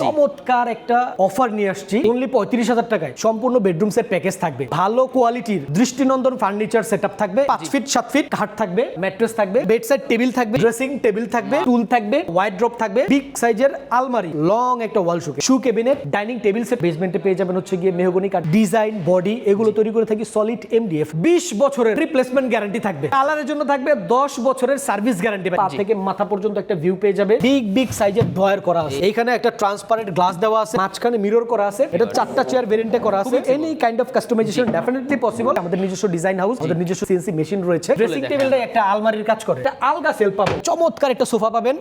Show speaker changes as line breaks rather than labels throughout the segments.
চমৎকার একটা অফার নিয়ে আসছি অনলি 35,000 টাকায় সম্পূর্ণ বেডরুম সেট প্যাকেজ থাকবে। ভালো কোয়ালিটির দৃষ্টিনন্দন ফার্নিচার সেটআপ থাকবে, 5 ফিট 7 ফিট খাট থাকবে, ম্যাট্রেস থাকবে, বেড সাইড টেবিল থাকবে, ড্রেসিং টেবিল থাকবে, টুল থাকবে, ওয়াইড্রপ থাকবে, বিগ সাইজের আলমারি, লং একটা wall shoe cabinet, dining table set. বেসমেন্টে পেয়ে যাবেন হচ্ছে গিয়ে মেহগনি কাঠ, ডিজাইন বডি এগুলো তৈরি করে থাকি সলিড MDF। 20 বছরের রিপ্লেসমেন্ট গ্যারান্টি থাকবে। কালারের জন্য থাকবে 10 বছরের সার্ভিস গ্যারান্টি। পা থেকে মাথা পর্যন্ত একটা ভিউ পেয়ে যাবে। বিগ সাইজের ড্রয়ার করা আছে, এইখানে একটা ট্রান্সপারেন্ট গ্লাস দেওয়া আছে, মাঝখানে মিরর করা আছে। এটা 4টা চেয়ার ভেরিয়েন্টে করা আছে। Any kind of customisation definitely possible. আমাদের নিজস্ব ডিজাইন হাউস, আমাদের নিজস্ব CNC মেশিন রয়েছে। ড্রেসিং টেবিলটা একটা আলমারির কাজ করে, একটা আলগা সেল পাবেন, চমৎকার একটা সোফা পাবেন।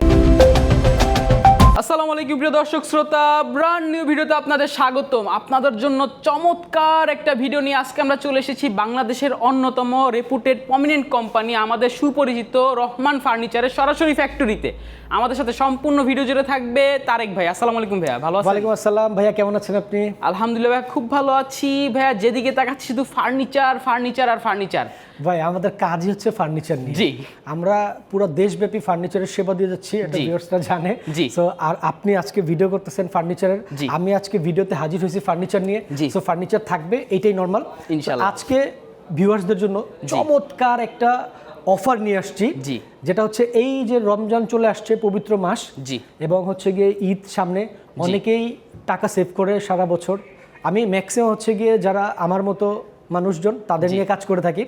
আসসালামু আলাইকুম প্রিয় দর্শক শ্রোতা, ব্র্যান্ড নিউ ভিডিওতে আপনাদের স্বাগতম। আপনাদের জন্য চমৎকার একটা ভিডিও নিয়ে আজকে আমরা চলে এসেছি বাংলাদেশের অন্যতম রেপুটেড প্রমিনেন্ট কোম্পানি আমাদের সুপরিচিত রহমান ফার্নিচারের সরাসরি ফ্যাক্টরিতে। আমাদের সাথে সম্পূর্ণ ভিডিও জুড়ে থাকবে তারেক ভাই। আসসালামু আলাইকুম ভাইয়া, ভালো আছেন?
ওয়ালাইকুম আসসালাম ভাইয়া, কেমন আছেন আপনি?
আলহামদুলিল্লাহ ভাইয়া, খুব ভালো আছি ভাইয়া। যেদিকে তাকাচ্ছি শুধু ফার্নিচার ফার্নিচার আর ফার্নিচার।
ভাই আমাদের কাজই হচ্ছে ফার্নিচার নিয়ে।
জি,
আমরা পুরো দেশব্যাপী ফার্নিচারের সেবা দিয়ে যাচ্ছি, এটা ভিউয়ার্সরা জানে। সো আর আপনি আজকে ভিডিও করতেছেন ফার্নিচারের, আমি আজকে ভিডিওতে হাজির হয়েছি ফার্নিচার নিয়ে। সো ফার্নিচার থাকবে, এটাই নরমাল ইনশাআল্লাহ। আজকে ভিউয়ার্সদের জন্য চমৎকার একটা অফার নিয়ে আসছি, যেটা হচ্ছে এই যে রমজান চলে আসছে, পবিত্র মাস, এবং হচ্ছে গিয়ে ঈদ সামনে, অনেকেই টাকা সেভ করে সারা বছর। আমি ম্যাক্সিমাম হচ্ছে গিয়ে যারা আমার মতো মানুষজন তাদের নিয়ে কাজ করে থাকি।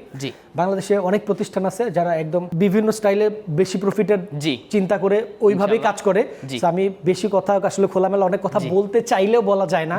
বাংলাদেশে অনেক প্রতিষ্ঠান আছে যারা একদম বিভিন্ন স্টাইলে বেশি প্রফিটের চিন্তা করে ওইভাবেই কাজ করে। আমি বেশি কথা আসলে খোলামেলা অনেক কথা বলতে চাইলেও বলা যায় না,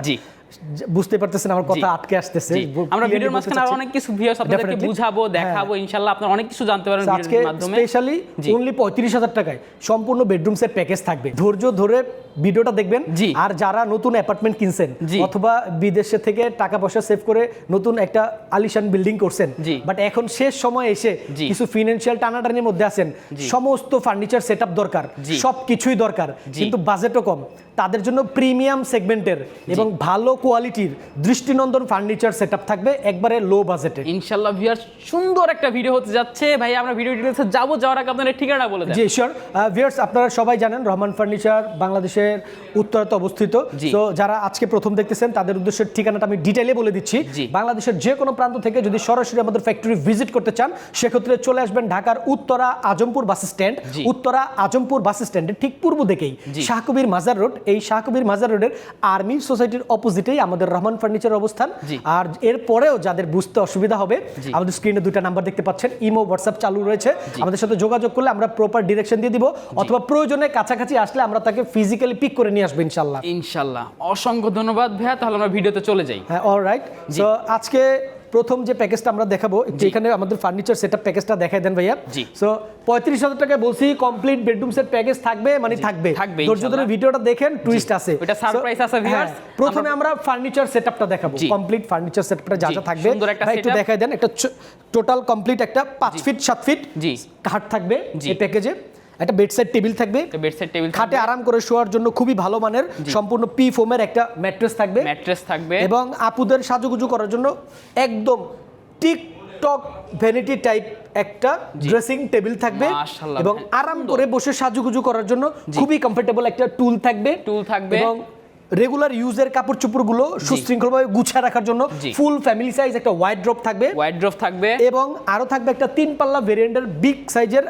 বুঝতে পারতেছেন আমার কথা আটকে আসতেছে।
আমরা ভিডিওর মাঝখানে আরো অনেক কিছু ভিউয়ার্স আপনাদেরকে বুঝাবো, দেখাবো, ইনশাআল্লাহ আপনারা অনেক কিছু জানতে পারবেন ভিডিওর মাধ্যমে।
স্পেশালি অনলি 35,000 টাকায় সম্পূর্ণ বেডরুম সেট প্যাকেজ থাকবে। ধৈর্য ধরে ভিডিওটা দেখবেন। আর যারা নতুন অ্যাপার্টমেন্ট কিনছেন অথবা বিদেশে থেকে টাকা পয়সা সেভ করে নতুন একটা আলিশান বিল্ডিং করছেন, বাট এখন শেষ সময় এসে কিছু ফিনান্সিয়াল টানাটানির মধ্যে আছেন, সমস্ত ফার্নিচার সেটআপ দরকার, সবকিছুই দরকার, কিন্তু বাজেটও কম, তাদের জন্য প্রিমিয়াম সেগমেন্টের এবং ভালো কোয়ালিটির দৃষ্টিনন্দন ফার্নিচার সেটআপ থাকবে একবারে লো বাজেটে
ইনশাআল্লাহ। ভিউয়ার্স, সুন্দর একটা ভিডিও হতে যাচ্ছে ভাই। আমরা ভিডিও ডিটেইলসে যাব, যাওয়ার আগে আপনাদের ঠিকানা বলে দেন।
জি শিওর। ভিউয়ার্স, আপনারা সবাই জানেন রহমান ফার্নিচার বাংলাদেশের উত্তরাতে অবস্থিত। তো যারা আজকে প্রথম দেখতেছেন তাদের উদ্দেশ্যে ঠিকানাটা আমি ডিটেইলে বলে দিচ্ছি। বাংলাদেশের যে কোনো প্রান্ত থেকে যদি সরাসরি আমাদের ফ্যাক্টরি ভিজিট করতে চান, সেক্ষেত্রে চলে আসবেন ঢাকার উত্তরা আজমপুর বাস স্ট্যান্ড। উত্তরা আজমপুর বাস স্ট্যান্ডের ঠিক পূর্ব দিকেই শাহকবির মাজার রোড। এই শাহকবির মাজার রোডের আর্মি সোসাইটির অপোজিটেই আমাদের রহমান ফার্নিচার অবস্থান। আর এর পরেও যাদের বুঝতে অসুবিধা হবে, আমাদের স্ক্রিনে দুইটা নাম্বার দেখতে পাচ্ছেন, ইমো হোয়াটসঅ্যাপ চালু রয়েছে। আমাদের সাথে যোগাযোগ করলে আমরা প্রপার ডিরেকশন দিয়ে দিব, অথবা প্রয়োজনে কাছাকাছি আসলে আমরা তাকে ফিজিক্যালি পিক করে নিয়ে আসবো ইনশাআল্লাহ।
ইনশাআল্লাহ, অসংখ্য ধন্যবাদ ভাইয়া। তাহলে আমরা ভিডিওতে চলে যাই।
হ্যাঁ, অলরাইট। সো আজকে প্রথম যে প্যাকেজটা আমরা দেখাবো, যেখানে আমাদের ফার্নিচার সেটআপ প্যাকেজটা দেখাই দেন ভাইয়া। সো 35,000 টাকায় বলছি কমপ্লিট বেডরুম সেট প্যাকেজ থাকবে, মানে থাকবে। ধৈর্য ধরে ভিডিওটা দেখেন, টুইস্ট আছে,
এটা সারপ্রাইজ আছে ভিউয়ার্স।
প্রথমে আমরা ফার্নিচার সেটআপটা দেখাবো, কমপ্লিট ফার্নিচার সেটআপটা যা যা থাকবে ভাই একটু দেখাই দেন। একটা টোটাল কমপ্লিট একটা 5 ফিট 7 ফিট খাট থাকবে এই প্যাকেজে। একটা বেডসাইড টেবিল থাকবে, খাটে আরাম করে শোয়ার জন্য খুবই ভালো মানের সম্পূর্ণ পি ফোমের একটা ম্যাট্রেস থাকবে, এবং আপুদের সাজুগুজু করার জন্য একদম টিকটক ভ্যানিটি টাইপ একটা ড্রেসিং টেবিল থাকবে, এবং আরাম করে বসে সাজুগুজু করার জন্য খুবই কমফোর্টেবল একটা টুল থাকবে, এবং রেগুলার ইউজের কাপড় চোপড়গুলো সুশৃঙ্খলভাবে গুছিয়ে রাখার জন্য ফুল ফ্যামিলি সাইজ একটা ওয়াইড্রপ থাকবে, এবং আরো থাকবে একটা 3 পাল্লা ভেরিয়েন্টের বিগ সাইজের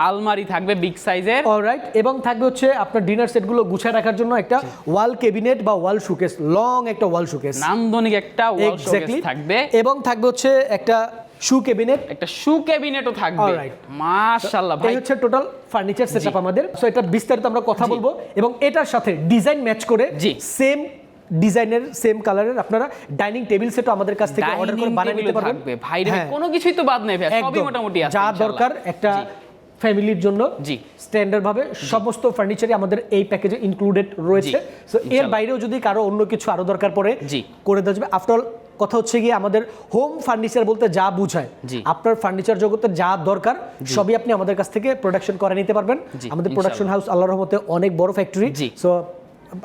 আলমারি থাকবে, বিগ সাইজের। অলরাইট। এবং থাকবে হচ্ছে আপনার ডিনার সেটগুলো গুছিয়ে রাখার জন্য একটা ওয়াল ক্যাবিনেট বা ওয়াল শোকেস, লং একটা ওয়াল শোকেস,
নান্দনিক একটা ওয়াল শোকেস থাকবে,
এবং থাকবে হচ্ছে একটা শু ক্যাবিনেটও থাকবে।
মাশাআল্লাহ ভাই,
এই হচ্ছে টোটাল ফার্নিচার সেটআপ আমাদের। সো এটা বিস্তারিত আমরা কথা বলবো, এবং এটার সাথে ডিজাইন ম্যাচ করে সেম ডিজাইনের সেম কালারের আপনারা ডাইনিং টেবিল সেটও আমাদের কাছ থেকে অর্ডার করে বানিয়ে নিতে পারবেন
ভাই। কোনো কিছুই তো বাদ নেই ভাই, সবই মোটামুটি আছে
যা দরকার একটা ফ্যামিলির জন্য। স্ট্যান্ডার্ড ভাবে সমস্ত ফার্নিচারই আমাদের এই প্যাকেজে ইনক্লুডেড রয়েছে। সো এর বাইরেও যদি কারো অন্য কিছু আরো দরকার পড়ে করে দেওয়া যাবে। আফটার অল কথা হচ্ছে গিয়ে আমাদের হোম ফার্নিচার বলতে যা বুঝায়, আপনার ফার্নিচার জগতের যা দরকার সবই আপনি আমাদের কাছ থেকে প্রোডাকশন করে নিতে পারবেন। আমাদের প্রোডাকশন হাউস আল্লাহর রহমতে অনেক বড় ফ্যাক্টরি। সো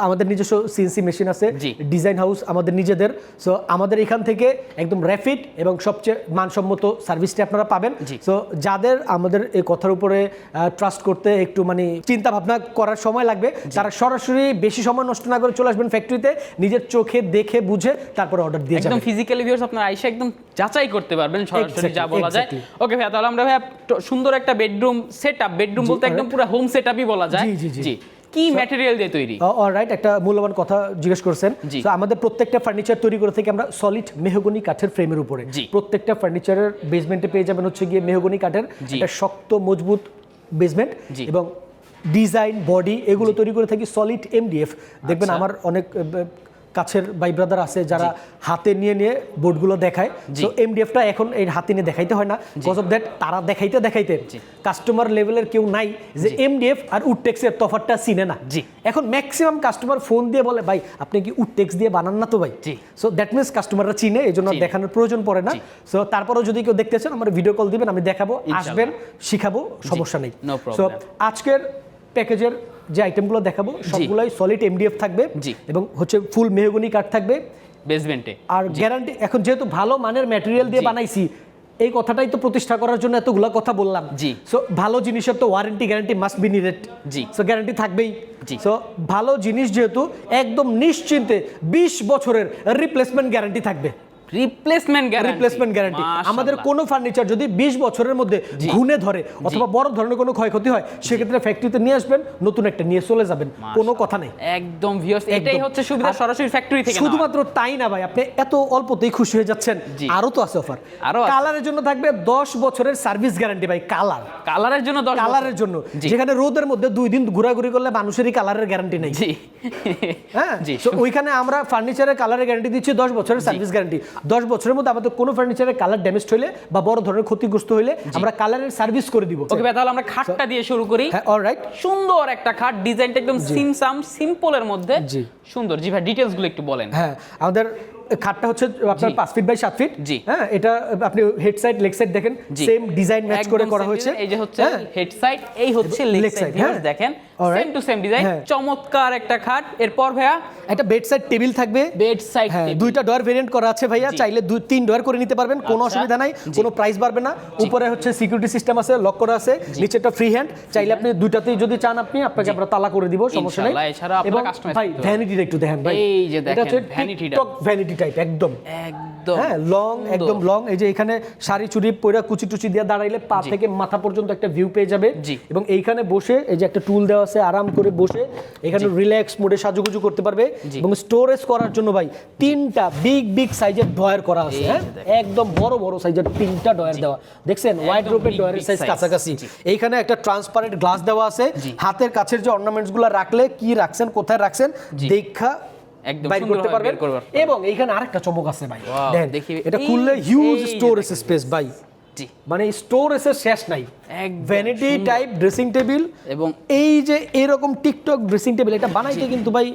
আমাদের নিজস্ব সিএনসি মেশিন আছে,
জি।
ডিজাইন হাউস আমাদের নিজেদের। সো আমাদের এখান থেকে একদম র্যাপিড এবং সবচেয়ে মানসম্মত সার্ভিসটি আপনারা পাবেন।
জি।
সো যাদের আমাদের এই কথার উপরে ট্রাস্ট করতে একটু মানে চিন্তা ভাবনা করার সময় লাগবে, তারা সরাসরি বেশি সময় নষ্ট না করে চলে আসবেন ফ্যাক্টরিতে, নিজের চোখে দেখে বুঝে তারপরে অর্ডার দিয়ে যাবেন।
একদম ফিজিক্যালি ভিউয়ার্স আপনারা আইসা একদম যাচাই করতে পারবেন সরাসরি, যা বলা যায়।
exactly.
ওকে ভাইয়া, তাহলে আমরা ভাইয়া সুন্দর একটা বেডরুম সেটআপ, বেডরুম বলতে একদম পুরো হোম সেটআপই বলা যায়।
জি।
কি ম্যাটেরিয়াল দিয়ে তৈরি?
অলরাইট, একটা মূল্যবান কথা জিজ্ঞেস করছেন।
জি।
তো আমাদের প্রত্যেকটা ফার্নিচার তৈরি করে থাকি আমরা সলিড মেহগনি কাঠের ফ্রেমের উপরে।
জি।
প্রত্যেকটা ফার্নিচারের বেসমেন্টে পেয়ে যাবেন হচ্ছে গিয়ে মেহগনি কাঠের
জি।
একটা শক্ত মজবুত বেসমেন্ট,
জি।
এবং ডিজাইন বডি এগুলো তৈরি করে থাকি সলিড এমডিএফ। দেখবেন
আচ্ছা।
আমার অনেক কাছের ভাই ব্রাদার আছে যারা হাতে নিয়ে বোর্ডগুলো দেখায়। তো এমডিএফটা এখন এই হাতে নিয়ে দেখাইতে হয় না, কজ অফ দ্যাট তারা দেখাইতে কাস্টমার লেভেলের কেউ নাই যে এমডিএফ আর উডটেক্সের তফাৎটা চিনে না।
জি।
এখন ম্যাক্সিমাম কাস্টমার ফোন দিয়ে বলে ভাই আপনি কি উডটেক্স দিয়ে বানান না তো ভাই।
জি।
সো দ্যাট মিনস কাস্টমাররা চিনে, এই জন্য
চিনে।
দেখানোর প্রয়োজন পড়ে না।
জি।
সো তারপরেও যদি কেউ দেখতে চান আমার ভিডিও কল দিবেন, আমি দেখাবো,
ইনশাআল্লাহ।
আসবেন, শিখাবো, সমস্যা নেই।
No
so
problem.
আজকের প্যাকেজের যে আইটেমগুলো দেখাবো সবগুলাই সলিড এমডিএফ থাকবে,
জি।
এবং হচ্ছে ফুল মেহগনি কাঠ থাকবে।
বেসমেন্টে
আর গ্যারান্টি, এখন যেহেতু ভালো মানের ম্যাটেরিয়াল দিয়ে
জি।
বানাইছি, এই কথাটাই তো প্রতিষ্ঠা করার জন্য এতগুলো কথা বললাম।
জি।
সো ভালো জিনিসের তো warranty guarantee must be needed.
G.
So guarantee থাকবেই।
জি।
সো ভালো জিনিস যেহেতু একদম নিশ্চিন্তে 20 বছরের রিপ্লেসমেন্ট গ্যারান্টি থাকবে।
রিপ্লেসমেন্ট
গ্যারান্টি আমাদের কোনো ফার্নিচার যদি 20 বছরের মধ্যে ঘুণে ধরে অথবা বড় ধরনের কোনো ক্ষয়ক্ষতি হয়, সেক্ষেত্রে ফ্যাক্টরিতে নিয়ে আসবেন, নতুন একটা নিয়ে চলে যাবেন, কোনো কথা নেই।
একদম ভিউয়ার্স, এটাই
একদম।
হচ্ছে সুবিধা সরাসরি ফ্যাক্টরি থেকে।
শুধুমাত্র তাই না ভাই, আপনি এত অল্পতেই খুশি হয়ে যাচ্ছেন,
জি।
আরো তো আছে অফার।
আরো আছে।
কালারের জন্য থাকবে 10 বছরের সার্ভিস গ্যারান্টি ভাই।
কালারের জন্য 10
কালারের জন্য,
জি।
যেখানে রোদের মধ্যে 2 দিন ঘোরাঘুরি করলে মানুষেরই কালারের গ্যারান্টি নেই।
জি।
হ্যাঁ,
জি।
তো ওইখানে আমরা ফার্নিচারের কালারের গ্যারান্টি দিচ্ছি 10 বছরের সার্ভিস গ্যারান্টি। 10 বছরের মধ্যে আমাদের কোনো ফার্নিচারের কালার ড্যামেজ হলে বা বড় ধরনের ক্ষতিগ্রস্ত হলে আমরা কালারের সার্ভিস করে দিব।
ওকে ভাই, তাহলে আমরা খাটটা দিয়ে শুরু করি।
হ্যাঁ, অলরাইট।
সুন্দর একটা খাট, ডিজাইনটা একদম সিম্পলের মধ্যে
জি।
সুন্দর। জি ভাই, ডিটেইলস গুলো একটু বলেন।
হ্যাঁ, আমাদের খাটটা হচ্ছে আপনার 5 ফিট বাই 7 ফিট।
জি।
হ্যাঁ, এটা আপনি হেড সাইড লেগ সাইড দেখেন
জি।
সেম ডিজাইন ম্যাচ করে
একদম
করা
same
হয়েছে।
design, এই যে হচ্ছে
হ্যাঁ।
হেড সাইড, এই হচ্ছে লেগ
leg
সাইড।
side, হ্যাঁ।
দেখেন
Alright.
Same to same design,
হ্যাঁ।
চমৎকার একটা খাট। এরপর ভাইয়া
একটা বেড সাইড টেবিল থাকবে।
বেড সাইড
হ্যাঁ, দুইটা ডোর ভেরিয়েন্ট করা আছে ভাইয়া,
জি।
চাইলে 3 ডোর করে নিতে পারবেন, কোনো
আচ্ছা।
অসুবিধা নাই,
জি।
কোনো প্রাইস বাড়বে না। উপরে হচ্ছে সিকিউরিটি সিস্টেম আছে, লক করা আছে, নিচেটা ফ্রি হ্যান্ড, চাইলে আপনি দুইটাতেই যদি চান আপনাকে আমরা তালা করে দিব, সমস্যা নেই।
ইনশাআল্লাহ, এছাড়া আপনারা
এবং
customize
ভাই
করতে পারবেন।
ভ্যানিটিটা একটু দেখেন ভাই,
এই যে
এটা
দেখেন,
হচ্ছে
ভ্যানিটিটা।
টিকটক ভ্যানিটি টাইপ একদম। হ্যাঁ, লং,
সুন্দর।
একদম লং। এই যে এখানে শাড়ি চুড়ি পরে কুচি টুচি দিয়ে দাঁড়াইলে পা থেকে মাথা পর্যন্ত একটা ভিউ পেয়ে যাবে।
জি।
এবং এইখানে বসে এই যে একটা টুল দেওয়া আছে, আরাম করে বসে এখানে রিল্যাক্স মোডে সাজুগুজু করতে পারবে।
জি।
এবং স্টোরেজ করার জন্য ভাই 3টা বিগ সাইজের ড্রয়ার করা আছে।
এই
হ্যাঁ,
যে দেখেন।
একদম বড় সাইজের 3টা ড্রয়ার দেওয়া, দেখছেন ওয়াইড রোপের
big
ড্রয়ারের সাইজ
size।
কাছাকাছি।
জি।
এইখানে একটা ট্রান্সপারেন্ট গ্লাস দেওয়া আছে,
জি।
হাতের কাছের যে অর্নামেন্টস গুলো রাখলে কি রাখছেন, কোথায় রাখছেন
জি।
দেখা
একদম
বাইর করতে
সুন্দরভাবে
পারবেন।
বের করতে পারবেন।
এবং এইখানে আরেকটা চমক আছে ভাই,
Wow,
দেখেন
দেখি।
এটা
এই-
খুললে হিউজ
এই যে
স্টোরেজ
দেখেন।
স্পেস ভাই,
জি।
মানে স্টোরেজের শেষ নাই।
একদম
ভ্যানিটি
সুন্দর।
টাইপ ড্রেসিং টেবিল,
এবং
এই যে এরকম টিকটক ড্রেসিং টেবিল, এটা বানাইতে কিন্তু ভাই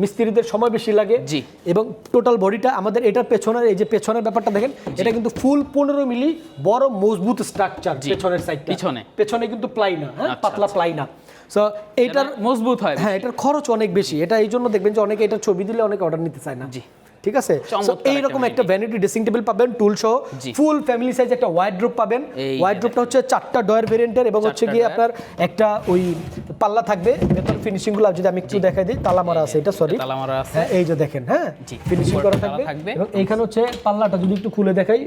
মিস্ত্রিদের সময় বেশি লাগে।
জি।
এবং টোটাল বডিটা আমাদের এটার পেছনের এই যে পেছনের ব্যাপারটা দেখেন, এটা কিন্তু ফুল 15 মিলি বড় মজবুত স্ট্রাকচার পেছনের সাইডটা। পেছনে কিন্তু প্লাই না, হ্যাঁ,
আচ্ছা,
পাতলা প্লাই না। সো এইটার
মজবুত হয়।
হ্যাঁ, এটার খরচ অনেক বেশি। এটা এই জন্য দেখবেন যে অনেকে এটার ছবি দিলে অনেকে অর্ডার নিতে চায় না।
জি।
ঠিক আছে,
চমৎকার
এইরকম
একটা
একটা ভ্যানিটি ড্রেসিং টেবিল পাবেন টুল সহ,
জি।
ফুল ফ্যামিলি সাইজ একটা ওয়াইড্রোপ পাবেন।
এই
ওয়াইড্রোপটা হচ্ছে 4টা ডয়ার ভেরিয়েন্টের, এবং হচ্ছে গিয়ে আপনার একটা ওই পাল্লা থাকবে। ভেতর ফিনিশিং গুলো যদি আমি একটু দেখাই দিই, তালা মারা আছে, এটা সরি
তালা মারা আছে।
হ্যাঁ, এই যে দেখেন, হ্যাঁ,
জি।
ফিনিশিং
উপরে
করা
তালা
থাকবে।
থাকবে।
এবং এইখানে হচ্ছে পাল্লাটা যদি একটু খুলে দেখাই,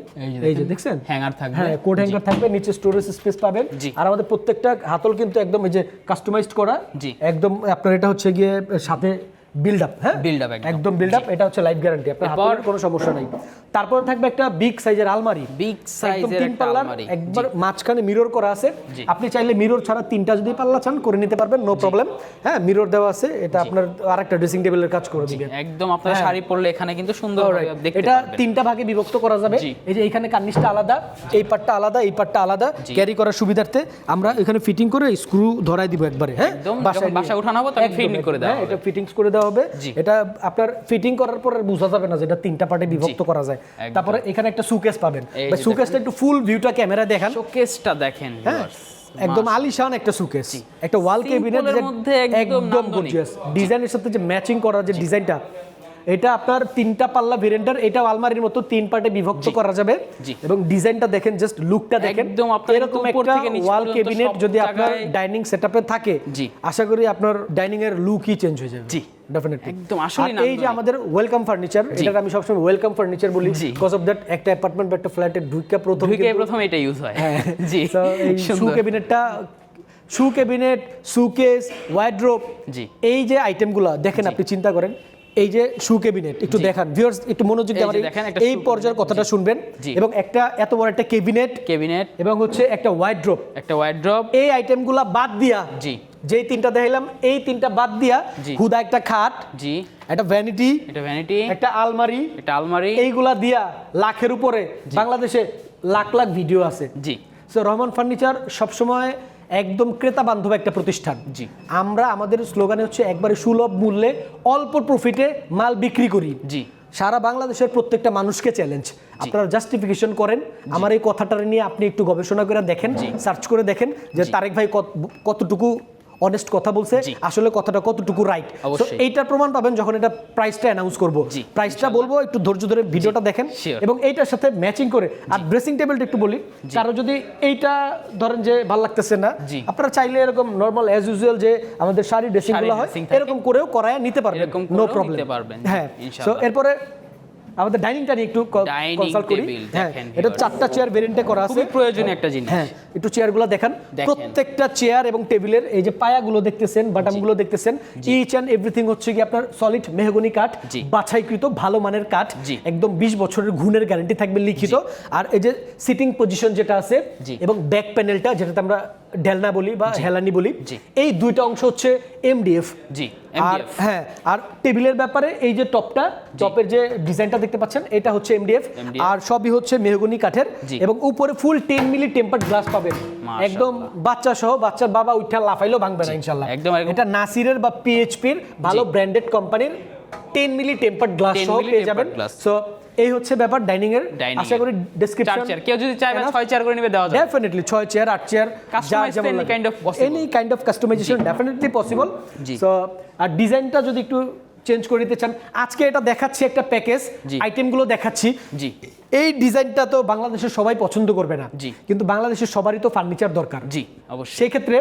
এই যে দেখছেন
হ্যাঙ্গার থাকবে।
হ্যাঁ, কোট হ্যাঙ্গার থাকবে, নিচে স্টোরেজ স্পেস পাবেন।
জি।
আর আমাদের প্রত্যেকটা হাতল কিন্তু একদম এই যে কাস্টমাইজড করা।
জি।
একদম আপনার এটা হচ্ছে গিয়ে সাথে বিল্ড আপ, হ্যাঁ,
Build up
একদম বিল্ড আপ। এটা হচ্ছে লাইফ গ্যারান্টি, আপনার হাতের কোনো সমস্যা নাই। তারপর থাকবে একটা বিগ সাইজের আলমারি,
বিগ
একদম
সাইজের
3
একটা
পাল্লার,
আলমারি।
একবার মাঝখানে মিরর করা আছে।
জি।
আপনি চাইলে মিরর ছাড়া 3টা যদি পাল্লা চান করে নিতে পারবেন, নো প্রবলেম। হ্যাঁ, মিরর দেওয়া আছে, এটা আপনার আরেকটা ড্রেসিং টেবিলের কাজ করে দিবে।
একদম আপনার শাড়ি পরলে এখানে কিন্তু সুন্দর
Alright,
দেখতে
এটা
পারবেন।
3টা ভাগে বিভক্ত করা যাবে।
জি।
এই যে এখানে কার্নিশটা আলাদা, এই পার্টটা আলাদা, এই পার্টটা আলাদা, ক্যারি করার সুবিধার্থে আমরা এখানে ফিটিং করে স্ক্রু ধরাই দিব একবারে। হ্যাঁ,
একদম যখন বাসা উঠানো হবে তখন ফিটিং করে দেওয়া হবে।
এটা ফিটিংস করে দেওয়া হবে।
জি।
এটা আপনার ফিটিং করার পর আর বোঝা যাবে না যে এটা 3টা পার্টে বিভক্ত করা যায়।
একদম।
তারপরে এখানে একটা সুকেস পাবেন,
এই
ভাই
যে
সুকেসটা একটু ফুল ভিউটা ক্যামেরা দেখান।
শোকেসটা দেখেন
হ্যাঁ,
viewers।
একদম আলিশান একটা সুকেস, একটা ওয়াল ক্যাবিনেট একদম গর্জিয়াস ডিজাইনের সাথে যে ম্যাচিং করা যে ডিজাইনটা, এটা আপনার 3টা পাল্লা ভেরিয়েন্টের, এটা আলমারির মতো 3 পার্টে বিভক্ত করা যাবে এবং ডিজাইনটা দেখেন, জাস্ট লুকটা দেখেন।
একদম আপনার
এরকম একটা ওয়াল ক্যাবিনেট যদি আপনার ডাইনিং সেটআপে থাকে, আশা করি আপনার ডাইনিং এর লুকই চেঞ্জ হয়ে যাবে।
জি
ডেফিনেটলি
একদম আসলে না,
এই যে আমাদের ওয়েলকাম ফার্নিচার, এটা আমি সবসময় ওয়েলকাম ফার্নিচার বলি, বিকজ অফ দ্যাট একটা অ্যাপার্টমেন্ট বা একটা ফ্ল্যাটে ঢুকে প্রথম এটা ইউজ হয়। জি এই শু ক্যাবিনেটটা, শু ক্যাবিনেট, সুকেস, ওয়ার্ড্রোব, জি এই যে আইটেমগুলো দেখেন, আপনি চিন্তা করেন এই যে শু ক্যাবিনেট একটু দেখান ভিউয়ার্স, একটু মনোযোগ দিয়ে এই পর্যায়ের কথাটা শুনবেন। এবং একটা এত বড় একটা ক্যাবিনেট এবং হচ্ছে একটা ওয়ার্ড্রোব, এই আইটেমগুলো বাদ দিয়া, জি যেই 3টা দেখাইলাম এই 3টা বাদ দিয়া হুদা একটা খাট, জি একটা ভ্যানিটি, একটা আলমারি, এইগুলা দিয়া লাখের উপরে বাংলাদেশে লাখ লাখ ভিডিও আছে। জি সো রহমান ফার্নিচার সবসময় একদম ক্রেতা বান্ধব একটা প্রতিষ্ঠান। জি আমরা আমাদের স্লোগানে হচ্ছে একবারে সুলভ মূল্যে অল্প প্রফিটে মাল বিক্রি করি। জি সারা বাংলাদেশের প্রত্যেকটা মানুষকে চ্যালেঞ্জ, আপনারা জাস্টিফিকেশন করেন আমার এই কথাটা নিয়ে, আপনি একটু গবেষণা করে দেখেন, সার্চ করে দেখেন যে তারেক ভাই কতটুকু অনেস্ট কথা বলছে, আসলে কথাটা কতটুকু রাইট। সো এইটার প্রমাণ পাবেন যখন এটা প্রাইসটা অ্যানাউন্স করব। প্রাইসটা বলবো, একটু ধৈর্য ধরে ভিডিওটা দেখেন এবং এইটার সাথে ম্যাচিং করে। আর ড্রেসিং টেবিলটা একটু বলি, কারো যদি এইটা ধরেন যে ভালো লাগতেছে না, আপনারা চাইলে এরকম নরমাল অ্যাজ ইউজুয়াল যে আমাদের শাড়ি ড্রেসিং গুলো হয় এরকম করেও করায় নিতে পারবেন, নো প্রবলেম। হ্যাঁ সো এরপরে আমাদের ডাইনিংটা নিয়ে একটু কনসাল্ট করি। হ্যাঁ এটা 4টা চেয়ার ভেরিয়েন্টে করা আছে, খুব প্রয়োজনীয় একটা জিনিস। হ্যাঁ একটু চেয়ারগুলো দেখান, প্রত্যেকটা চেয়ার এবং টেবিলের এই যে পায়াগুলো দেখতেছেন, বাটামগুলো দেখতেছেন, ইচ এন্ড এভরিথিং হচ্ছে কি আপনার সলিড মেহগনি কাঠ, বাছাইকৃত ভালো মানের কাঠ, একদম 20 বছরের গুণের গ্যারান্টি থাকবে লিখিত। আর এই যে সিটিং পজিশন যেটা আছে এবং ব্যাক প্যানেলটা যেটাতে আমরা ঢেলনা বলি বা হেলানি বলি, এই দুইটা অংশ হচ্ছে এমডিএফ। জি আর হ্যাঁ, আর টেবিলের ব্যাপারে এই যে টপের যে ডিজাইনটা দেখতে পাচ্ছেন এটা হচ্ছে এমডিএফ, আর সবই হচ্ছে মেহগনি কাঠের এবং উপরে ফুল 10 মিলি টেম্পারড গ্লাস পাবেন, একদম বাচ্চা সহ, বাচ্চার বাবা উঠা লাফাইলেও ভাঙবে না ইনশাআল্লাহ। এটা নাসিরের বা পিএইচপির ভালো ব্র্যান্ডেড কোম্পানির 10 মিলি টেম্পারড গ্লাস সহ পেয়ে যাবেন। সো এই হচ্ছে ব্যাপার ডাইনিং এর। আশা করি ডেসক্রিপশন, কেউ যদি চায় 6 চেয়ার করে নিবে দেওয়া যাবে, definitely 6 chair 8 chair, any kind of customisation definitely possible. So আর ডিজাইনটা যদি একটু চেঞ্জ করে নিতে চান, আজকে এটা দেখাচ্ছি একটা প্যাকেজ, আইটেমগুলো দেখাচ্ছি। জি এই ডিজাইনটা তো বাংলাদেশের সবাই পছন্দ করবে না, কিন্তু বাংলাদেশের সবারই তো ফার্নিচার দরকার। জি অবশ্যই, সেই ক্ষেত্রে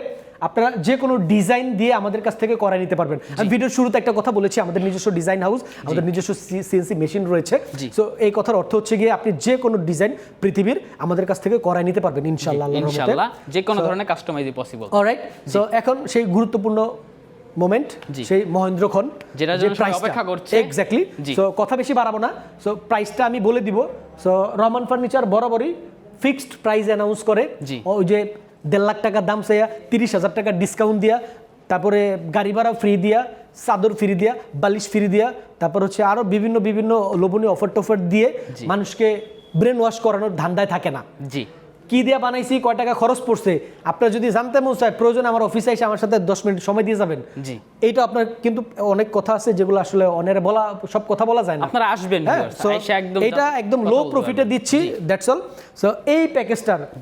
আপনারা যে কোনো ডিজাইন দিয়ে আমাদের কাছ থেকে করাই নিতে পারবেন। আমি ভিডিওর শুরুতে একটা কথা বলেছি, আমাদের নিজস্ব ডিজাইন হাউস, আমাদের নিজস্ব সিএনসি মেশিন রয়েছে। সো এই কথার অর্থ হচ্ছে গিয়ে আপনি যে কোনো ডিজাইন পৃথিবীর আমাদের কাছ থেকে করাই নিতে পারবেন ইনশাআল্লাহ, ইনশাআল্লাহ যে কোনো ধরনের কাস্টমাইজ পসিবল। অলরাইট, সো এখন সেই গুরুত্বপূর্ণ মোমেন্ট, সেই মহেন্দ্রক্ষণ যেটা জন্য সবাই অপেক্ষা করছে। এক্স্যাক্টলি, সো কথা বেশি বাড়াবো না, সো প্রাইসটা আমি বলে দিব। সো রহমান ফার্নিচার বরাবরই ফিক্সড প্রাইস অ্যানাউন্স করে, ওই যে 1.5 লাখ টাকা দাম চাইয়া 30,000 টাকা ডিসকাউন্ট দিয়া, তারপরে গাড়ি ভাড়া ফ্রি দিয়া, চাদর ফ্রি দিয়া, বালিশ ফ্রি দিয়া, তারপর হচ্ছে আরো বিভিন্ন লোভনীয় অফার টফার দিয়ে মানুষকে ব্রেন ওয়াশ করানোর ধান্দায় থাকে না। জি কি দিয়ে বানাইছি, কয় টাকা খরচ পড়ছে, আপনার যদি জানতে মন চায় প্রয়োজন আমার অফিসে এসে আমার সাথে 10 মিনিট সময় দিয়ে যাবেন। জি এইটা আপনার, কিন্তু অনেক কথা আছে যেগুলো আসলে অনেরে বলা, সব কথা বলা যায় না, আপনারা আসবেন। এটা একদম লো প্রফিটে দিচ্ছি, দ্যাটস অল। সো এই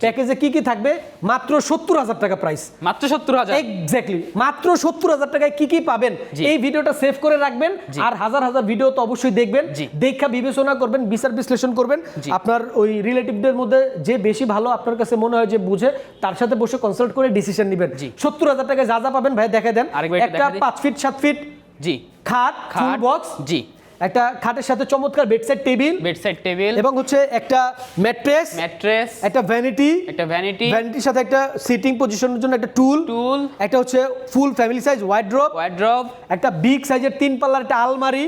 প্যাকেজে কি থাকবে, মাত্র 70,000 টাকা প্রাইস, মাত্র 70,000, এক্স্যাক্টলি মাত্র 70,000 টাকায় কি পাবেন। এই ভিডিওটা সেভ করে রাখবেন, আর হাজার ভিডিও তো অবশ্যই দেখবেন, দেখা বিবেচনা করবেন, বিচার বিশ্লেষণ করবেন, আপনার ওই রিলেটিভদের মধ্যে যে বেশি ভালো আপনার কাছে মনে হয় যে বুঝে, তার সাথে বসে কনসাল্ট করে ডিসিশন নেবেন। 70,000 টাকায় যা পাবেন ভাই দেখে দেন। একটা 5 ফিট 7 ফিট জি খাট, ফুল বক্স, জি একটা খাটের সাথে চমৎকার বেডসাইড টেবিল এবং হচ্ছে একটা ম্যাট্রেস, একটা ভ্যানিটির সাথে একটা সিটিং পজিশনের জন্য একটা টুল, একটা হচ্ছে ফুল ফ্যামিলি সাইজ ওয়ার্ড্রোব, একটা বিগ সাইজের 3 পাল্লার একটা আলমারি,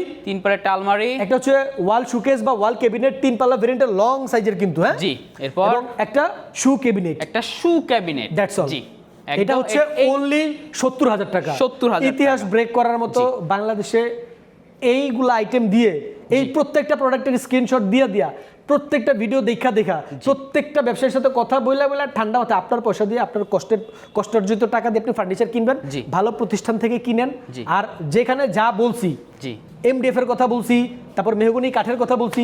একটা হচ্ছে ওয়াল শোকেস বা ওয়াল ক্যাবিনেট 3 পাল্লা ভেরিয়েন্টের লং সাইজের কিন্তু, হ্যাঁ জি, এরপর একটা শু ক্যাবিনেট, দ্যাটস অল। এটা হচ্ছে অনলি 70,000 টাকা। ইতিহাস ব্রেক করার মতো বাংলাদেশে এইগুলো আইটেম দিয়ে, এই প্রত্যেকটা প্রোডাক্টের স্ক্রিনশট দিয়া, প্রত্যেকটা ভিডিও দেখা প্রত্যেকটা ব্যবসায়ীর সাথে কথা বলে ঠান্ডা মাথায় আপনার পয়সা দিয়ে, আপনার কষ্টার্জিত টাকা দিয়ে আপনি ফার্নিচার কিনবেন, ভালো প্রতিষ্ঠান থেকে কিনেন। আর যেখানে যা বলছি, এমডিএফ এর কথা বলছি, তারপর মেহগনি কাঠের কথা বলছি,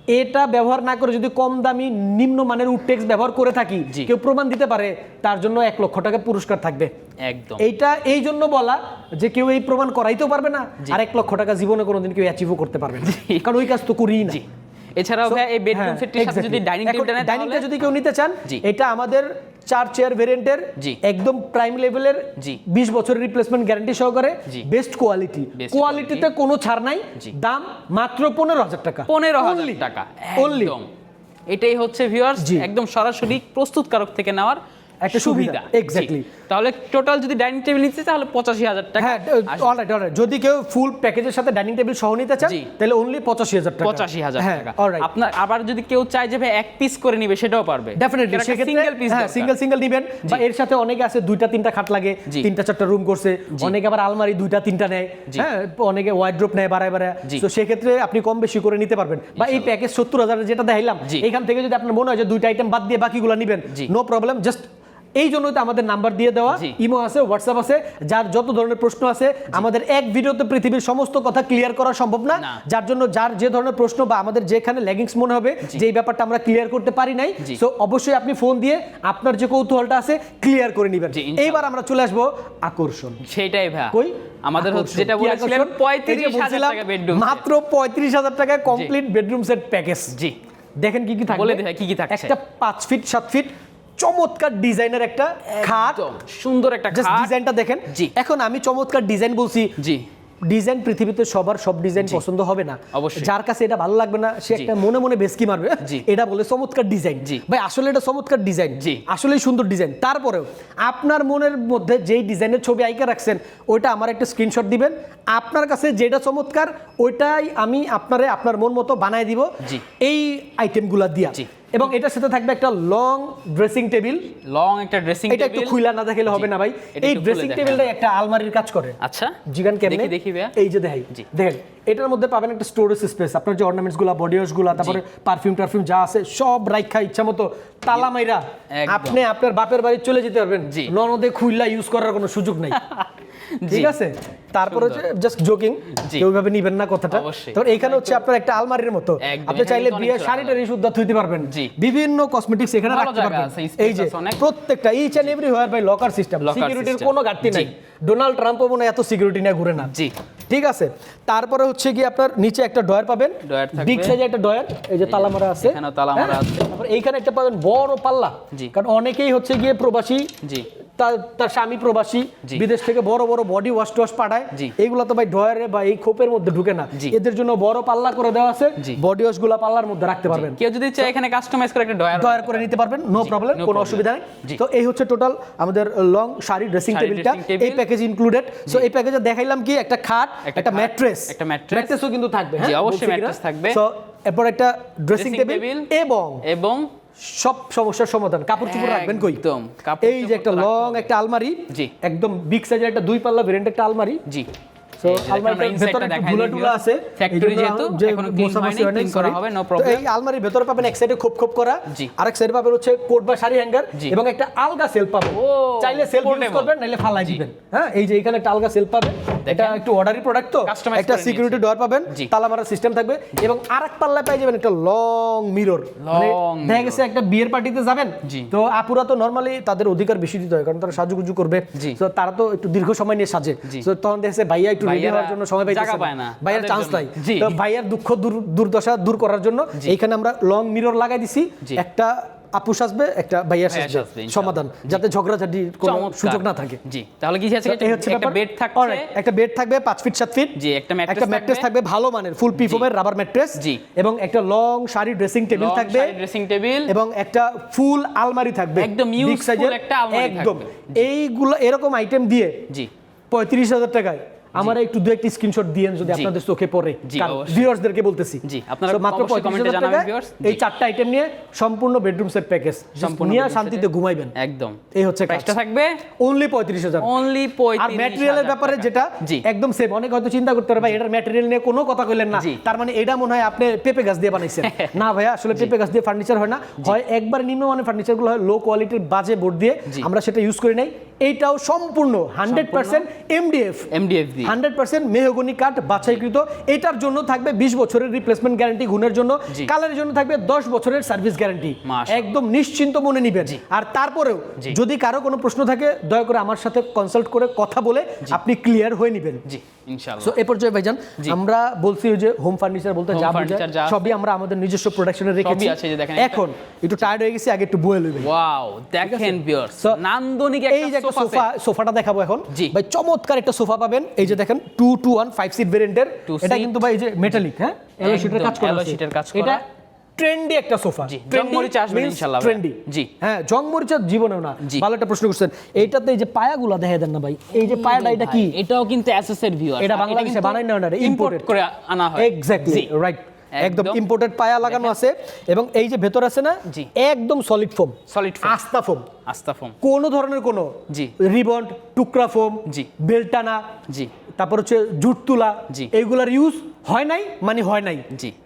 এটা ব্যবহার না করে যদি কম দামি নিম্নমানের উডটেক্স ব্যবহার করে থাকি, কেউ প্রমাণ দিতে পারে, তার জন্য 1 লক্ষ টাকা পুরস্কার থাকবে।
একদম
এইটা এই জন্য বলা যে কেউ এই প্রমাণ করাইতেও পারবে না, আর 1 লক্ষ টাকা জীবনে কোনোদিন কেউ অ্যাচিভও করতে পারবে না, কারণ ওই কাজ তো করিই না।
এছাড়াও ভাই এই বেডরুম সেটটির সাথে যদি ডাইনিং টেবিলটা নেন,
ডাইনিংটা যদি কেউ নিতে চান, এটা আমাদের 4 চেয়ার ভেরিয়েন্টের একদম প্রাইম লেভেলের 20 বছরের রিপ্লেসমেন্ট গ্যারান্টি সহকারে বেস্ট কোয়ালিটিতে কোনো ছাড় নাই, দাম মাত্র 15,000 টাকা।
15,000 টাকা একদম। এটাই হচ্ছে ভিউয়ার্স একদম সরাসরি প্রস্তুতকারক থেকে নেওয়ার একটা সুবিধা।
এক্স্যাক্টলি।
তাহলে টোটাল যদি ডাইনিং টেবিল নিতে তাহলে 85,000 টাকা।
হ্যাঁ অলরাইট। যদি কেউ ফুল প্যাকেজের সাথে ডাইনিং টেবিল সহ নিতে চান, তাহলে অনলি 85,000 টাকা।
85,000 টাকা।
অলরাইট।
আপনার আবার যদি কেউ চায় যে ভাই এক পিস করে নিবে, সেটাও পারবে
ডেফিনেটলি।
সিঙ্গেল পিস,
সিঙ্গেল নিবেন, বা এর সাথে অনেকে আছে 2টা 3টা খাট লাগে, 3টা 4টা রুম করছে, অনেকে আবার আলমারি 2টা 3টা নেয়, হ্যাঁ অনেকে ওয়ার্ড্রোব নেয় বাড়ায়। তো সেই ক্ষেত্রে আপনি কম বেশি করে নিতে পারবেন। বা এই প্যাকেজ 70,000 যেটা দেখাইলাম, এখান থেকে যদি আপনার মনে হয় যে 2টা আইটেম বাদ দিয়ে বাকিগুলো নেবেন, নো প্রবলেম। জাস্ট এই জন্যই তো আমাদের নাম্বার দিয়ে দেওয়া, ইমো আছে, হোয়াটসঅ্যাপ আছে, যার যত ধরনের প্রশ্ন আছে, আমাদের এক ভিডিওতে পৃথিবীর সমস্ত কথা ক্লিয়ার করা সম্ভব না, যার জন্য যার যে ধরনের প্রশ্ন বা আমাদের যেখানে ল্যাগিংস মনে হবে যে এই ব্যাপারটা আমরা ক্লিয়ার করতে পারি নাই, সো অবশ্যই আপনি ফোন দিয়ে আপনার যে কৌতূহলটা আছে ক্লিয়ার করে নেবেন। এইবার আমরা চলে আসবো আকর্ষণ।
সেটাই ভাই কই আমাদের হচ্ছে যেটা বলেছিলেন 35,000 টাকা বেডরুম,
মাত্র 35,000 টাকায় কমপ্লিট বেডরুম সেট প্যাকেজ।
জি
দেখেন কি কি থাকবে,
বলে দেখাই কি কি থাকছে।
একটা 5 ফিট 7 ফিট চমৎকার ডিজাইনের একটা খাট,
সুন্দর একটা খাট,
ডিজাইনটা দেখেন। এখন আমি চমৎকার ডিজাইন বলছি, ডিজাইন পৃথিবীতে সবার সব ডিজাইন পছন্দ হবে না, যার কাছে এটা ভালো লাগবে না সে একটা মনে মনে বেশকি মারবে, এটা বলে চমৎকার ডিজাইন। ভাই আসলে এটা চমৎকার ডিজাইন, আসলেই সুন্দর ডিজাইন। তারপরেও আপনার মনের মধ্যে যেই ডিজাইনের ছবি আইকা রাখছেন, ওইটা আমার একটা স্ক্রিনশট দিবেন, আপনার কাছে যেটা চমৎকার ওইটাই আমি আপনার মন মতো বানায় দিব এই আইটেমগুলো দিয়া। এবং এটার সাথে থাকবে একটা লং ড্রেসিং টেবিল, এটা একটু খুইলা না দেখালে হবে না ভাই। এই ড্রেসিং টেবিলটা একটা আলমারির কাজ করে।
আচ্ছা
জিগান কেমনে দেখি ভাই, এই যে দেখেন এটার মধ্যে পাবেন একটা স্টোরেজ স্পেস, আপনার যে অর্নামেন্টস গুলা, বডি ওয়াশ গুলা, তারপরে পারফিউম যা আছে সব রাখা ইচ্ছা মতো তালা মাইরা আপনি আপনার বাপের বাড়ি চলে যেতে পারবেন, ননদে খুইলা ইউজ করার কোনো সুযোগ নাই। ঠিক আছে, তারপরে জাস্ট জোকিং, কেউ ভাবে নিবেন না কথাটা। তো এইখানে হচ্ছে আপনার একটা আলমারির মতো, আপনি চাইলে বিয়ের শাড়িটা সুদ্ধা থুইতে পারবেন, বিভিন্ন কসমেটিক্স এখানে রাখতে পারবেন। এই যে প্রত্যেকটা each and everywhere by locker system, সিকিউরিটির কোনো ঘাটতি নাই। ডোনাল্ড ট্রাম্পও মনে এত সিকিউরিটি নিয়ে ঘুরে না। ঠিক আছে, তারপরে হচ্ছে কি আপনার নিচে একটা ডয়ার পাবেন, বিগ সাইজে একটা ডয়ার, এই যে তালা মারা আছে, তারপর এইখানে একটা পাবেন বড় পাল্লা, কারণ অনেকেই হচ্ছে গিয়ে প্রবাসী, তার স্বামী প্রবাসী, বিদেশ থেকে বড় বড় বডি ওয়াশ টোয়াশ পাঠায়, এইগুলো তো ভাই ডয়ারে বা এই খোপের মধ্যে ঢুকে না, এদের জন্য বড় পাল্লা করে দেওয়া আছে, বডি ওয়াশ গুলা পাল্লার মধ্যে রাখতে পারবেন।
কেউ যদি চায় এখানে কাস্টমাইজ করে একটা ডয়ার করে
নিতে পারবেন, নো প্রবলেম, কোনো অসুবিধা নেই। তো এই হচ্ছে টোটাল আমাদের লং শাড়ি ড্রেসিং টেবিলটা, এই প্যাকেজ ইনক্লুডেড। সো এই প্যাকেজে দেখাইলাম কি একটা খাট, একটা ম্যাট্রেসও কিন্তু থাকবে,
হ্যাঁ অবশ্যই ম্যাট্রেস থাকবে।
সো এরপর একটা ড্রেসিং টেবিল এবং সব সমস্যার সমাধান। কাপড় চোপড় রাখবেন কই, এই যে একটা লং একটা আলমারি, একদম বিগ সাইজের একটা 2 পাল্লা ভেরিয়েন্ট একটা আলমারি। সো আলমারির ভিতরে একটা ধুলা আছে,
ফ্যাক্টরি যেহেতু এখনো ক্লিন হয়নি, ক্লিন করা হবে, নো প্রবলেম।
এই আলমারির ভিতরে পাবেন এক সাইডে খোপ করা, আরেক সাইডে পাবেন হচ্ছে কোট বা শাড়ি হ্যাঙ্গার, এবং একটা আলগা সেলফ পাবেন, চাইলে সেলফ ইউজ করবেন নাইলে ফালাই দিবেন। হ্যাঁ এই যে এখানে একটা আলগা সেলফ পাবেন, এটা একটু অর্ডারি প্রোডাক্ট, তো একটা সিকিউরিটি ডোর পাবেন, তালা মারার সিস্টেম থাকবে, এবং আরেক পাল্লায় পেয়ে যাবেন একটা লং মিরর। মানে দেখা গেছে একটা বিয়ের পার্টিতে যাবেন, তো আপুরা তো নরমালি তাদের অধিকার বেশি দিতে হয়, কারণ তারা সাজুগুজু করবে, তো তারা তো একটু দীর্ঘ সময় নিয়ে সাজে, তো তখন দেখছে ভাইয়া একটু রেডি হওয়ার জন্য সময় পায় না, ভাইয়ার চান্স নাই, তো ভাইয়ার দুঃখ দুর্দশা দূর করার জন্য এইখানে আমরা লং মিরর লাগাই দিছি, একটা আপু সাজবে, একটা ভাইয়া সাজবে, সমাধান, যাতে ঝগড়াঝাটি কোনো সুযোগ না থাকে।
জি তাহলে কি আছে, একটা বেড থাকবে,
একটা বেড থাকবে 5 ফিট 7 ফিট,
জি একটা
ম্যাট্রেস থাকবে ভালো মানের ফুল পিফোমের রাবার ম্যাট্রেস, জি, এবং একটা লং শাড়ি ড্রেসিং টেবিল থাকবে, এবং একটা ফুল আলমারি থাকবে,
একদম বিগ সাইজের একটা আলমারি থাকবে।
একদম এইগুলো এরকম আইটেম দিয়ে জি 35,000 টাকায় আমার একটু দু একটি স্ক্রিনশট দিয়েন যদি আপনাদের চোখে পড়ে, ভিউয়ার্সদেরকে বলতেছি।
জি আপনারা
মাত্র 35,000 জানাবেন ভিউয়ার্স, এই 4টা আইটেম নিয়ে সম্পূর্ণ বেডরুম সেট প্যাকেজ, সম্পূর্ণ নিয়ে শান্তিতে ঘুমাইবেন।
একদম এই
হচ্ছে
প্রাইসটা থাকবে
অনলি 35,000, অনলি 35,000। আর ম্যাটেরিয়ালের ব্যাপারে যেটা একদম সেম, অনেক হয়তো চিন্তা করতে পারে ভাই এটার ম্যাটেরিয়াল নিয়ে কোনো কথা কইলেন না, তার মানে এটা মনে হয় আপনি পেঁপে গাছ দিয়ে বানাইছেন। না ভাইয়া, আসলে পেঁপে গাছ দিয়ে ফার্নিচার হয় না, হয় একবার নিম্নমানের ফার্নিচারগুলো হয় লো কোয়ালিটির বাজে বোর্ড দিয়ে, আমরা সেটা ইউজ করি নাই। এইটাও সম্পূর্ণ 100% এমডিএফ 100% মেহগনি কাঠ বাছাইকৃত। এটার জন্য থাকবে 20 বছরের রিপ্লেসমেন্ট গ্যারান্টি, গুণের জন্য, কালারের জন্য থাকবে 10 বছরের সার্ভিস গ্যারান্টি। একদম নিশ্চিন্ত মনে নিবেন। আর তারপরেও যদি কারো কোনো প্রশ্ন থাকে দয়া করে আমার সাথে কনসাল্ট করে কথা বলে আপনি ক্লিয়ার হয়ে নেবেন।
জি ইনশাআল্লাহ।
সো এই পর্যায়ে ভাইজান আমরা বলছি যে হোম ফার্নিচার বলতে যা বোঝায় সবই আমরা আমাদের নিজস্ব প্রোডাকশনে রেখেছি। এখন একটু টায়ার্ড হয়ে গেছি, আগে একটু বয়ে লই ভাই।
ওয়াও দেখেন ভিউয়ার্স, নান্দনিক
এই যে একটা সোফাটা দেখাবো এখন ভাই, চমৎকার একটা সোফা পাবেন। এই যে দেখেন 2-to-1 5 সিট ভেরিয়েন্টের, এটা কিন্তু ভাই এই যে মেটালিক, হ্যাঁ এলো শীটের কাজ করা আছে। এটা ট্রেন্ডি একটা সোফা,
জংমরিচা আসবে ইনশাআল্লাহ।
ট্রেন্ডি
জি
হ্যাঁ, জংমরিচা জীবনেও না। ভালো একটা প্রশ্ন করছেন। এইটাতে এই যে পায়াগুলো দেখাই দেন না ভাই, এই যে পায়াটা এটা কি?
এটাও কিন্তু এসএসএর ভিউয়ার্স,
এটা বাংলাদেশে বানাই না, এটা
ইম্পোর্ট করে আনা হয়।
এক্স্যাক্টলি রাইট, একদম ইম্পোর্টেড পায়া লাগানো আছে। এবং এই যে ভেতর আছে না, একদম সলিড ফোম, আস্তা ফোম, কোনো ধরনের কোনো রিবন্ড, টুকরা ফোম, বেলটানা, তারপর হচ্ছে জুট তুলা, এইগুলার ইউজ হয় নাই, মানে হয় নাই।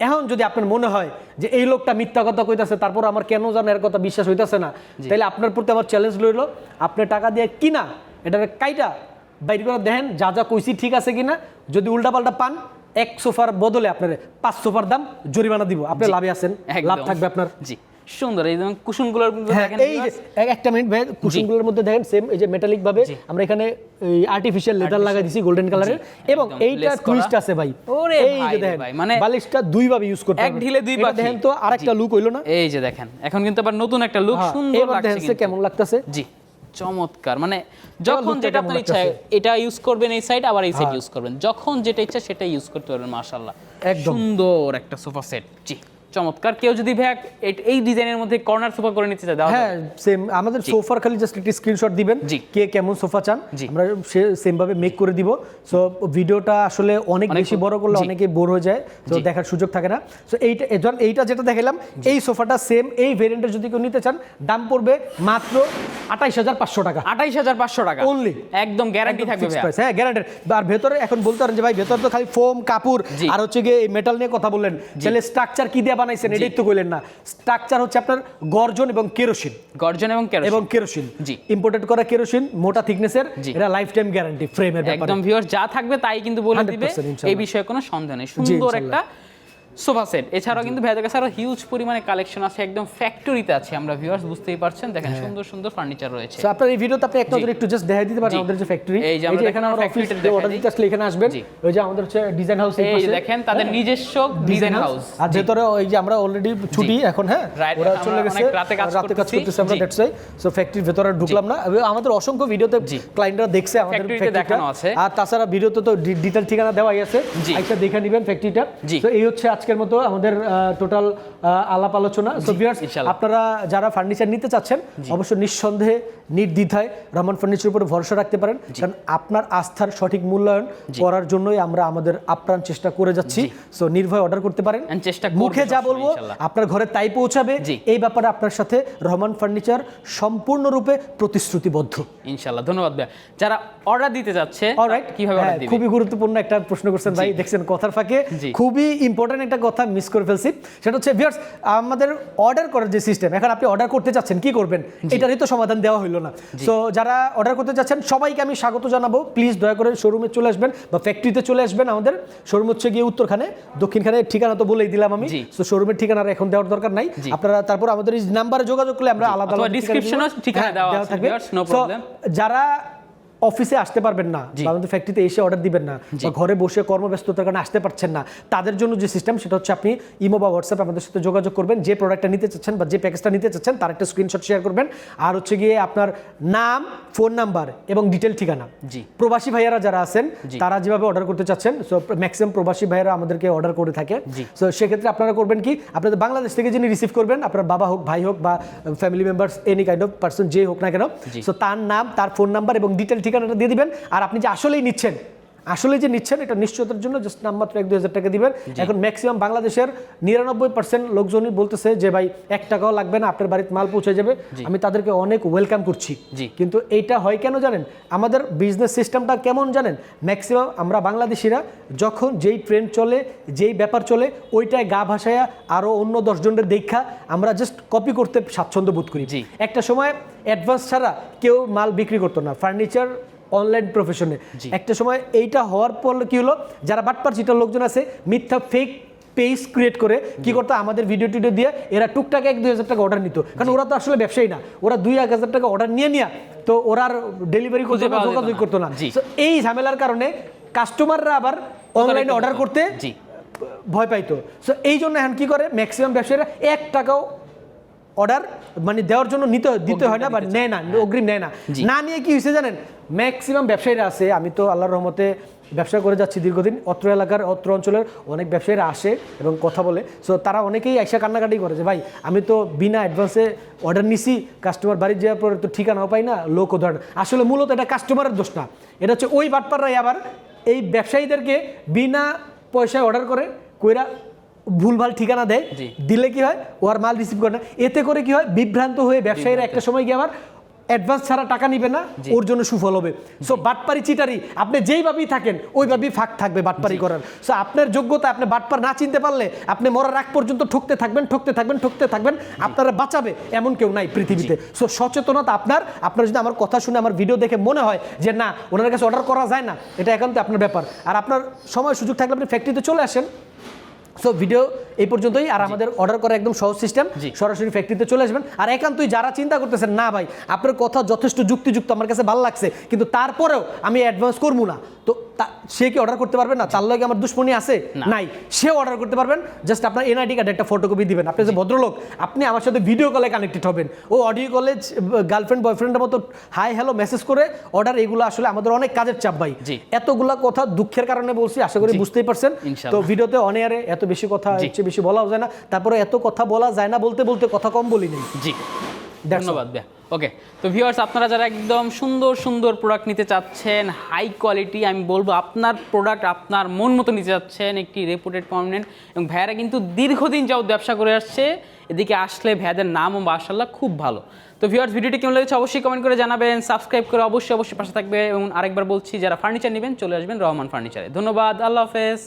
এখন যদি আপনার মনে হয় যে এই লোকটা মিথ্যা কথা কইতাছে, তারপর আমার কেন জানো এর কথা বিশ্বাস হইতাছে না, তাহলে আপনার প্রতি আমার চ্যালেঞ্জ রইল, আপনি টাকা দিয়ে কিনা এটার কাইটা বাইরে করে দেখেন যা যা কইছি ঠিক আছে কিনা। যদি উল্টাপাল্টা পান, এক সোফার বদলে আপনার 5 সোফার দাম জরিমানা দিব। আপনি লাভে আছেন, লাভ থাকবে আপনার।
জি সুন্দর। এই যেমন কুশনগুলোর মধ্যে দেখেন,
এই যে একটা মিনিট ভাই, কুশনগুলোর মধ্যে দেখেন সেম এই যে মেটালিক ভাবে আমরা এখানে এই আর্টিফিশিয়াল লেদার লাগাই দিছি গোল্ডেন কালারের। এবং এইটা টুইস্ট আছে ভাই, এই যে দেখেন মানে বালিশটা দুই ভাবে ইউজ করতে
এক ঢিলে দুই পাখি।
দেখেন তো আরেকটা লুক হইলো না? এই
যে দেখেন এখন কিন্তু আবার নতুন একটা লুক, সুন্দর লাগছে কিন্তু।
কেমন লাগতেছে?
জি চমৎকার। মানে যখন যেটা আপনার ইচ্ছা এটা ইউজ করবেন এই সাইড, আবার এই সাইড ইউজ করবেন, যখন যেটা ইচ্ছা সেটা ইউজ করতে পারবেন। মাশাআল্লাহ সুন্দর একটা সোফা সেট। জি চমৎকার। কেউ যদি ভাই এই ডিজাইনের মধ্যে কর্নার সোফা করে নিতে চায়,
হ্যাঁ সেম আমাদের সোফার খালি জাস্ট একটা স্ক্রিনশট দিবেন কে কেমন সোফা চান, আমরা সেম ভাবে মেক করে দিব। সো ভিডিওটা আসলে অনেক বেশি বড় করলে অনেকে বোর হয়ে যায়, তো দেখার সুযোগ থাকে না। সো এইটা যেটা দেখালাম, এই সোফাটা সেম এই ভেরিয়েন্টের যদি কেউ নিতে চান, দাম পড়বে মাত্র 28500 টাকা।
28500 টাকা
অনলি,
একদম গ্যারান্টি থাকবে ভাই।
হ্যাঁ গ্যারান্টি। আর ভেতরে এখন বলতে পারেন যে ভাই ভেতরে তো খালি ফোম কাপড় আর হচ্ছে গিয়ে এই মেটাল নিয়ে কথা বললেন, তাহলে স্ট্রাকচার কি দিয়ে বানাইছেন এটাই তো কইলেন না। স্ট্রাকচার হচ্ছে আপনার গর্জন এবং কেরোসিন, জি ইম্পোর্টেড করা কেরোসিন, মোটা থিকনেসের, এটা লাইফ টাইম গ্যারান্টি ফ্রেমের ব্যাপারে।
একদম ভিউয়ার্স যা থাকবে তাই কিন্তু বলে দিবে, এই বিষয়ে কোনো সন্দেহ নেই। সুন্দর একটা সোফা সেট। এছাড়াও কিন্তু ভাইদের কাছে আরো হিউজ পরিমাণে কালেকশন আছে, একদম ফ্যাক্টরিতে আছে আমরা ভিউয়ার্স, বুঝতেই পারছেন। দেখেন সুন্দর সুন্দর ফার্নিচার রয়েছে।
সো আপনার এই ভিডিওতে আপনি এক নজরে একটু জাস্ট দেখাই দিতে পারেন আমাদের যে ফ্যাক্টরি। এই যে এখানে আমরা অফিসে অর্ডার দিতে আসলে এখানে আসবেন, ওই যে আমাদের হচ্ছে ডিজাইন হাউস,
এই যে দেখেন তাদের নিজস্ব ডিজাইন হাউস।
আর ভেতরে ওই যে আমরা অলরেডি ছুটি এখন, হ্যাঁ ওরা চলে গেছে, রাতে কাজ করতেছে আমরা, দ্যাটস ওয়াই। সো ফ্যাক্টরির ভেতরে ঢুকলাম না। আমাদের অসংখ্য ভিডিওতে ক্লায়েন্টরা দেখছে আমাদের ফ্যাক্টরিটা, আর তাছাড়া ভিডিওতে তো ডিটেইল ঠিকানা দেওয়াই আছে, একটা দেখে নেবেন ফ্যাক্টরিটা। তো এই হচ্ছে আজকের মতো আমাদের টোটাল আলাপ আলোচনা। সো ভিউয়ার্স আপনারা যারা ফার্নিচার নিতে চাচ্ছেন অবশ্যই নিঃসন্দেহে নির্দ্বিধায় রহমান ফার্নিচারের উপর ভরসা রাখতে পারেন, কারণ আপনার আস্থার সঠিক মূল্যায়ন করার জন্যই আমরা আমাদের আপ্রাণ চেষ্টা করে যাচ্ছি। সো নির্ভয় অর্ডার করতে পারেন, মুখে যা বলবো আপনার ঘরে তাই পৌঁছাবে। এই ব্যাপারে আপনার সাথে রহমান ফার্নিচার সম্পূর্ণরূপে প্রতিশ্রুতিবদ্ধ ইনশাআল্লাহ।
ধন্যবাদ ভাই। যারা অর্ডার দিতে যাচ্ছে কিভাবে অর্ডার দিবে?
খুবই গুরুত্বপূর্ণ একটা প্রশ্ন করছেন ভাই, দেখছেন কথার ফাঁকে খুবই ইম্পর্টেন্ট একটা কথা মিস করে ফেলছি। সেটা হচ্ছে ভিউয়ার্স আমাদের অর্ডার করার যে সিস্টেম, এখন আপনি অর্ডার করতে চাচ্ছেন কি করবেন, এটারই তো সমাধান দেওয়া হইলো না। সো যারা অর্ডার করতে চাচ্ছেন সবাইকে আমি স্বাগত জানাবো। প্লিজ দয়া করে শোরুমে চলে আসবেন বা ফ্যাক্টরিতে চলে আসবেন। আমাদের শোরুম হচ্ছে গিয়ে উত্তরখানে, দক্ষিণখানে ঠিকানা তো বলেই দিলাম আমি। সো শোরুমের ঠিকানা এখন দেওয়ার দরকার নাই, আপনারা তারপর আমাদের এই নাম্বারে যোগাযোগ করলে আমরা আলাদা আলাদা
ডেসক্রিপশনে ঠিকানা দেওয়া থাকবে, নো প্রবলেম।
যারা অফিসে আসতে পারবেন না বা আমাদের ফ্যাক্টরিতে এসে অর্ডার দিবেন না বা ঘরে বসে কর্মব্যস্ততার কারণে আসতে পারছেন না, তাদের জন্য যে সিস্টেম সেটা হচ্ছে আপনি ইমো বা হোয়াটসঅ্যাপে আমাদের সাথে যোগাযোগ করবেন, যে প্রোডাক্টটা নিতে চাচ্ছেন বা যে প্যাকেজটা নিতে চাচ্ছেন তার একটা স্ক্রিনশট শেয়ার করবেন, আর হচ্ছে গিয়ে আপনার নাম, ফোন নাম্বার এবং ডিটেল ঠিকানা। প্রবাসী ভাইয়ারা যারা আছেন তারা যেভাবে অর্ডার করতে চাচ্ছেন, সো ম্যাক্সিমাম প্রবাসী ভাইয়ারা আমাদেরকে অর্ডার করে থাকে। সো সেক্ষেত্রে আপনারা করবেন কি, আপনাদের বাংলাদেশ থেকে যিনি রিসিভ করবেন, আপনার বাবা হোক, ভাই হোক বা family members any kind of person যে হোক না কেন, সো তার নাম, তার ফোন নাম্বার এবং ডিটেল ঠিকানাটা দিয়ে দিবেন। আর আপনি যে আসলেই নিচ্ছেন, এটা নিশ্চয়তার জন্য জাস্ট নামমাত্র 1-2 টাকা দিবেন। এখন ম্যাক্সিমাম বাংলাদেশের 99% লোকজনই বলতেছে যে ভাই 1 টাকাও লাগবে না, আপনার বাড়িতে মাল পৌঁছে যাবে। আমি তাদেরকে অনেক ওয়েলকাম করছি, কিন্তু এইটা হয় কেন জানেন, আমাদের বিজনেস সিস্টেমটা কেমন জানেন, ম্যাক্সিমাম আমরা বাংলাদেশিরা যখন যেই ট্রেন্ড চলে, যেই ব্যাপার চলে, ওইটায় গা ভাসায়া আরও অন্য 10 জনের দেখা আমরা জাস্ট কপি করতে স্বাচ্ছন্দ্য বোধ করি। একটা সময় অ্যাডভান্স ছাড়া কেউ মাল বিক্রি করতো না, ফার্নিচার অনলাইন প্রফেশনে। একটা সময় এইটা হওয়ার পর কি হলো, যারা বাটপার চিটার লোকজন আছে মিথ্যা ফেক পেজ ক্রিয়েট করে কি করতো, আমাদের ভিডিও টিডিও দিয়ে এরা টুকটাক 1-2 হাজার টাকা অর্ডার নিত, কারণ ওরা তো আসলে ব্যবসায়ী না, ওরা 2-1 হাজার টাকা অর্ডার নিয়ে তো ওরা আর ডেলিভারি করতে না, যোগাযোগ করতো না। এই ঝামেলার কারণে কাস্টমাররা আবার অনলাইনে অর্ডার করতে ভয় পাইতো। সো এই জন্য এখন কি করে, ম্যাক্সিমাম ব্যবসায়ীরা 1 টাকাও অর্ডার মানে দেওয়ার জন্য দিতে হয় না বা নেয় না, অগ্রিম নেয় না। না নিয়ে কি হয়েছে জানেন, ম্যাক্সিমাম ব্যবসায়ীরা আছে, আমি তো আল্লাহর রহমতে ব্যবসা করে যাচ্ছি দীর্ঘদিন, অত্র এলাকার অত্র অঞ্চলের অনেক ব্যবসায়ীরা আসে এবং কথা বলে। সো তারা অনেকেই আইসা কান্নাকাটি করে যে ভাই আমি তো বিনা অ্যাডভান্সে অর্ডার নিছি, কাস্টমার বাড়ি যাওয়ার পরে তো ঠিকানাও পাই না, লোকও ধরে না। আসলে মূলত এটা কাস্টমারের দোষ না, এটা হচ্ছে ওই বাটপাররাই আবার এই ব্যবসায়ীদেরকে বিনা পয়সায় অর্ডার করে কইরা ভুলভাল ঠিকানা দেয়, দিলে কি হয় ও আর মাল রিসিভ করে না। এতে করে কি হয়, বিভ্রান্ত হয়ে ব্যবসায়ীরা একটা সময় গিয়ে আবার অ্যাডভান্স ছাড়া টাকা নিবে না, ওর জন্য সুফল হবে। সো বাটপারি চিটারি আপনি যেইভাবেই থাকেন ওইভাবেই ফাঁক থাকবে বাটপারি করার। সো আপনার যোগ্যতা, আপনি বাটপার না চিনতে পারলে আপনি মরার আগ পর্যন্ত ঠকতে থাকবেন, আপনারা বাঁচাবে এমন কেউ নাই পৃথিবীতে। সো সচেতনতা আপনার যদি আমার কথা শুনে আমার ভিডিও দেখে মনে হয় যে না ওনার কাছে অর্ডার করা যায় না, এটা একান্ত আপনার ব্যাপার। আর আপনার সময় সুযোগ থাকলে আপনি ফ্যাক্টরিতে চলে আসেন। সো ভিডিও এই পর্যন্তই। আর আমাদের অর্ডার করা একদম সহজ সিস্টেম, সরাসরি ফ্যাক্টরিতে চলে আসবেন। আর একান্তই যারা চিন্তা করতেছেন না ভাই আপনার কথা যথেষ্ট যুক্তিযুক্ত, আমার কাছে ভালো লাগছে, কিন্তু তারপরেও আমি অ্যাডভান্স করবো না, তো সে কি অর্ডার করতে পারবে না? তার লগে আমার দুশ্মনী আছে? নাই, সেও অর্ডার করতে পারবেন। জাস্ট আপনার এনআইডি কার্ড একটা ফটোকপি দিবেন। আপনি যে ভদ্রলোক, আপনি আমার সাথে ভিডিও কলে কানেক্টেড হবেন, ও অডিও কলে গার্লফ্রেন্ড বয়ফ্রেন্ডের মতো হাই হ্যালো মেসেজ করে অর্ডার, এগুলো আসলে আমাদের অনেক কাজের চাপ ভাই। এতগুলা কথা দুঃখের কারণে বলছি, আশা করি বুঝতেই পারছেন। তো ভিডিওতে অন এয়ারে এত বেশি কথা হচ্ছে, বেশি বলাও যায় না, তারপরে এত কথা বলা যায় না বলতে বলতে কথা কম বলি নেই।
জি, ধন্যবাদ ভাইয়া। ওকে, তো ভিউয়ার্স আপনারা যারা একদম সুন্দর সুন্দর প্রোডাক্ট নিতে চাচ্ছেন, হাই কোয়ালিটি, আমি বলবো আপনার প্রোডাক্ট আপনার মন মতো নিতে চাচ্ছেন, একটি রেপুটেড পার্মানেন্ট, এবং ভাইয়ারা কিন্তু দীর্ঘদিন যাবত ব্যবসা করে আসছে, এদিকে আসলে ভাইয়াদের নামও মাশাআল্লাহ খুব ভালো। তো ভিউয়ার্স ভিডিওটি কেমন লেগেছে অবশ্যই কমেন্ট করে জানাবেন, সাবস্ক্রাইব করে অবশ্যই পাশে থাকবে, এবং আরেকবার বলছি যারা ফার্নিচার নেবেন চলে আসবেন রহমান ফার্নিচারে। ধন্যবাদ, আল্লাহ হাফেজ।